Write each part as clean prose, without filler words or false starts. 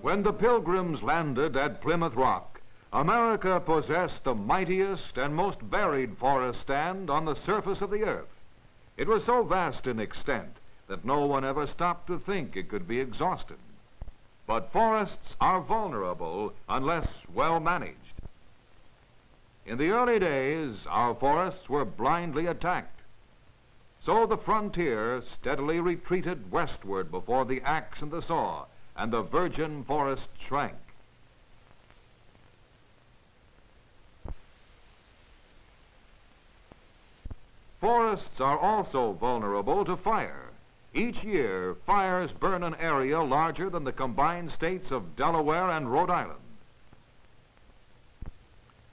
When the Pilgrims landed at Plymouth Rock, America possessed the mightiest and most varied forest stand on the surface of the earth. It was so vast in extent that no one ever stopped to think it could be exhausted. But forests are vulnerable unless well managed. In the early days, our forests were blindly attacked. So the frontier steadily retreated westward before the axe and the saw, and the virgin forest shrank. Forests are also vulnerable to fire. Each year, fires burn an area larger than the combined states of Delaware and Rhode Island.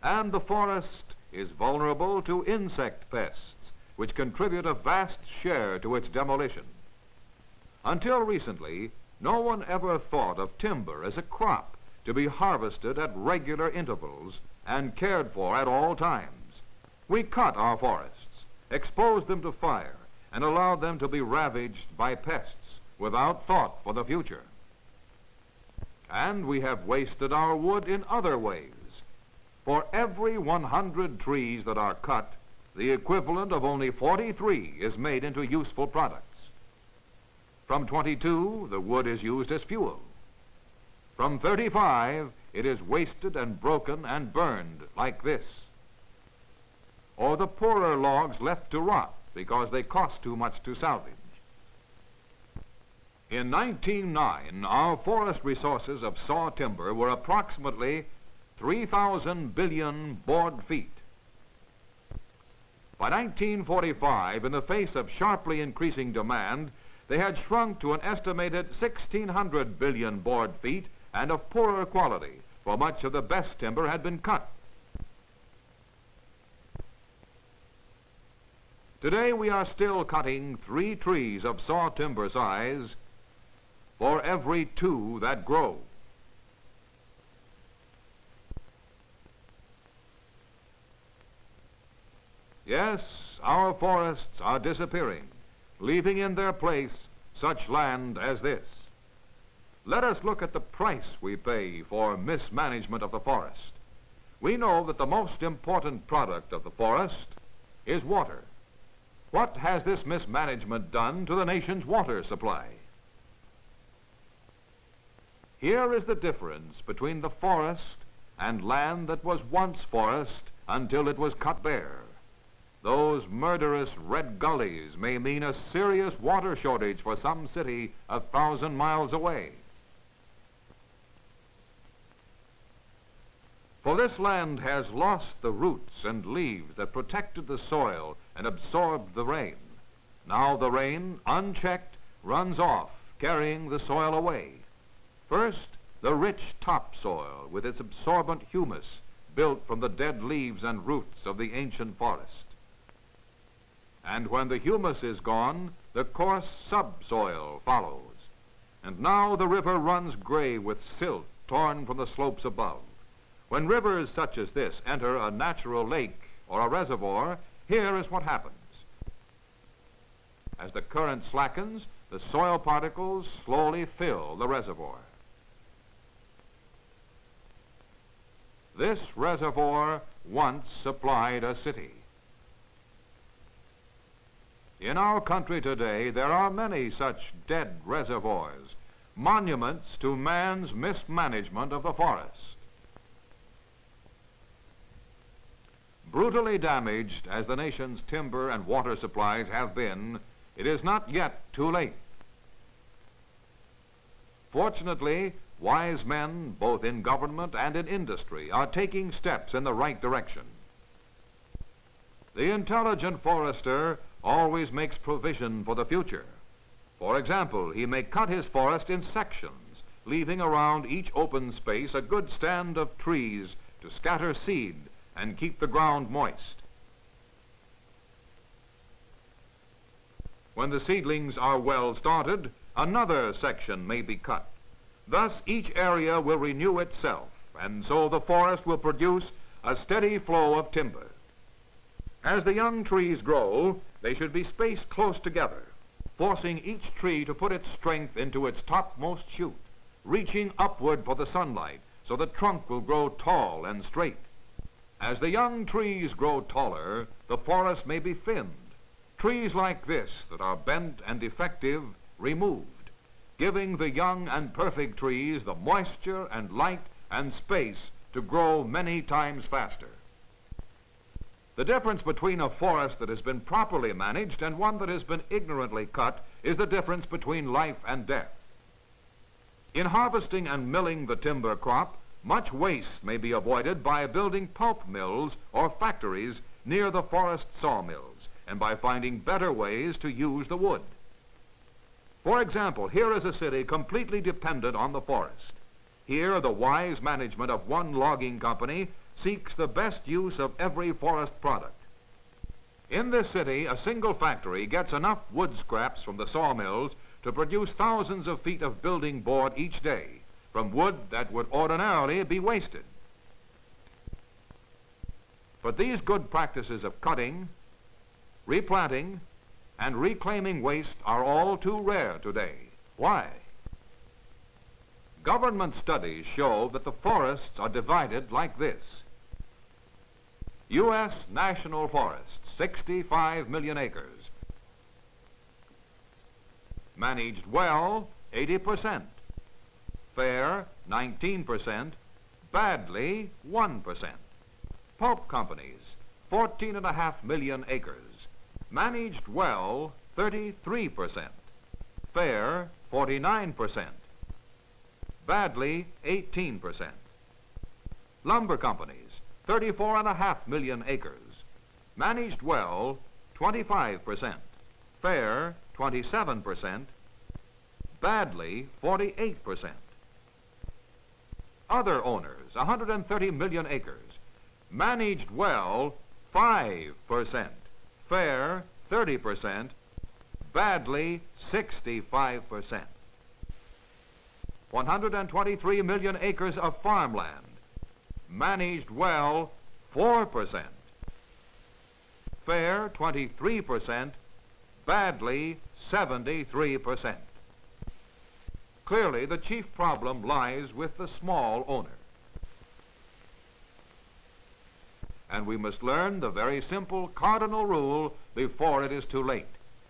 And the forest is vulnerable to insect pests, which contribute a vast share to its demolition. Until recently, no one ever thought of timber as a crop to be harvested at regular intervals and cared for at all times. We cut our forests, exposed them to fire, and allowed them to be ravaged by pests without thought for the future. And we have wasted our wood in other ways. For every 100 trees that are cut, the equivalent of only 43 is made into useful products. From 22, the wood is used as fuel. From 35, it is wasted and broken and burned like this. Or the poorer logs left to rot because they cost too much to salvage. In 1909, our forest resources of saw timber were approximately 3,000 billion board feet. By 1945, in the face of sharply increasing demand, they had shrunk to an estimated 1,600 billion board feet and of poorer quality, for much of the best timber had been cut. Today we are still cutting 3 trees of saw timber size for every 2 that grow. Yes, our forests are disappearing, leaving in their place such land as this. Let us look at the price we pay for mismanagement of the forest. We know that the most important product of the forest is water. What has this mismanagement done to the nation's water supply? Here is the difference between the forest and land that was once forest until it was cut bare. Those murderous red gullies may mean a serious water shortage for some city 1,000 miles away. For this land has lost the roots and leaves that protected the soil and absorbed the rain. Now the rain, unchecked, runs off, carrying the soil away. First, the rich topsoil with its absorbent humus built from the dead leaves and roots of the ancient forest. And when the humus is gone, the coarse subsoil follows. And now the river runs gray with silt torn from the slopes above. When rivers such as this enter a natural lake or a reservoir, here is what happens. As the current slackens, the soil particles slowly fill the reservoir. This reservoir once supplied a city. In our country today, there are many such dead reservoirs, monuments to man's mismanagement of the forest. Brutally damaged as the nation's timber and water supplies have been, it is not yet too late. Fortunately, wise men, both in government and in industry, are taking steps in the right direction. The intelligent forester always makes provision for the future. For example, he may cut his forest in sections, leaving around each open space a good stand of trees to scatter seed and keep the ground moist. When the seedlings are well started, another section may be cut. Thus, each area will renew itself, and so the forest will produce a steady flow of timber. As the young trees grow, they should be spaced close together, forcing each tree to put its strength into its topmost shoot, reaching upward for the sunlight so the trunk will grow tall and straight. As the young trees grow taller, the forest may be thinned. Trees like this that are bent and defective removed, giving the young and perfect trees the moisture and light and space to grow many times faster. The difference between a forest that has been properly managed and one that has been ignorantly cut is the difference between life and death. In harvesting and milling the timber crop, much waste may be avoided by building pulp mills or factories near the forest sawmills and by finding better ways to use the wood. For example, here is a city completely dependent on the forest. Here, the wise management of one logging company seeks the best use of every forest product. In this city, a single factory gets enough wood scraps from the sawmills to produce thousands of feet of building board each day from wood that would ordinarily be wasted. But these good practices of cutting, replanting, and reclaiming waste are all too rare today. Why? Government studies show that the forests are divided like this. U.S. national forests, 65 million acres. Managed well, 80%. Fair, 19%. Badly, 1%. Pulp companies, 14.5 million acres. Managed well, 33%. Fair, 49%. Badly, 18%. Lumber companies, 34.5 million acres. Managed well, 25%. Fair, 27%. Badly, 48%. Other owners, 130 million acres. Managed well, 5%. Fair, 30%. Badly, 65%. 123 million acres of farmland. Managed well, 4%. Fair, 23%. Badly, 73%. Clearly, the chief problem lies with the small owner. And we must learn the very simple cardinal rule before it is too late,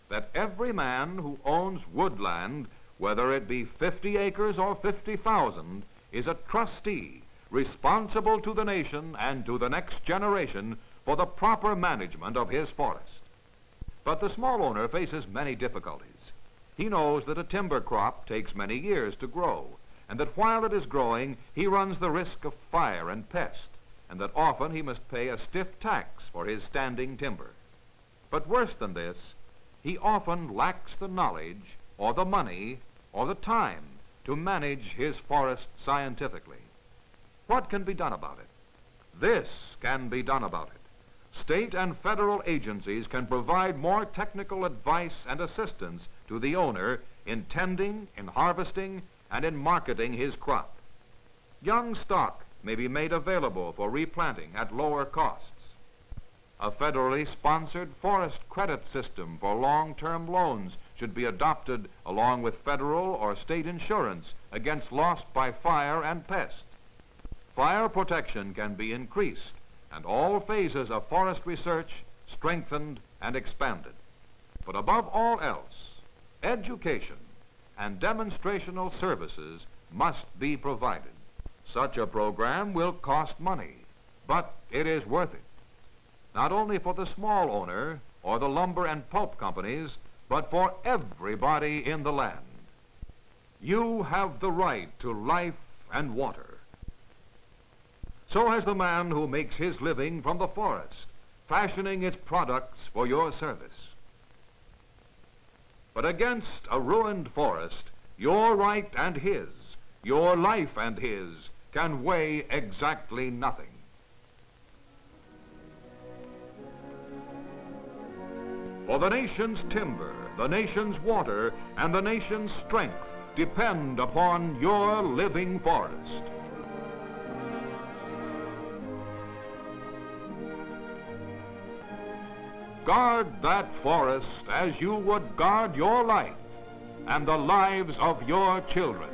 that every man who owns woodland, whether it be 50 acres or 50,000, is a trustee responsible to the nation and to the next generation for the proper management of his forest. But the small owner faces many difficulties. He knows that a timber crop takes many years to grow, and that while it is growing, he runs the risk of fire and pest, and that often he must pay a stiff tax for his standing timber. But worse than this, he often lacks the knowledge, or the money, or the time to manage his forest scientifically. What can be done about it? This can be done about it. State and federal agencies can provide more technical advice and assistance to the owner in tending, in harvesting, and in marketing his crop. Young stock may be made available for replanting at lower costs. A federally sponsored forest credit system for long-term loans should be adopted along with federal or state insurance against loss by fire and pest. Fire protection can be increased and all phases of forest research strengthened and expanded. But above all else, education and demonstrational services must be provided. Such a program will cost money, but it is worth it. Not only for the small owner or the lumber and pulp companies, but for everybody in the land. You have the right to life and water. So has the man who makes his living from the forest, fashioning its products for your service. But against a ruined forest, your right and his, your life and his, can weigh exactly nothing. For the nation's timber, the nation's water, and the nation's strength depend upon your living forest. Guard that forest as you would guard your life and the lives of your children.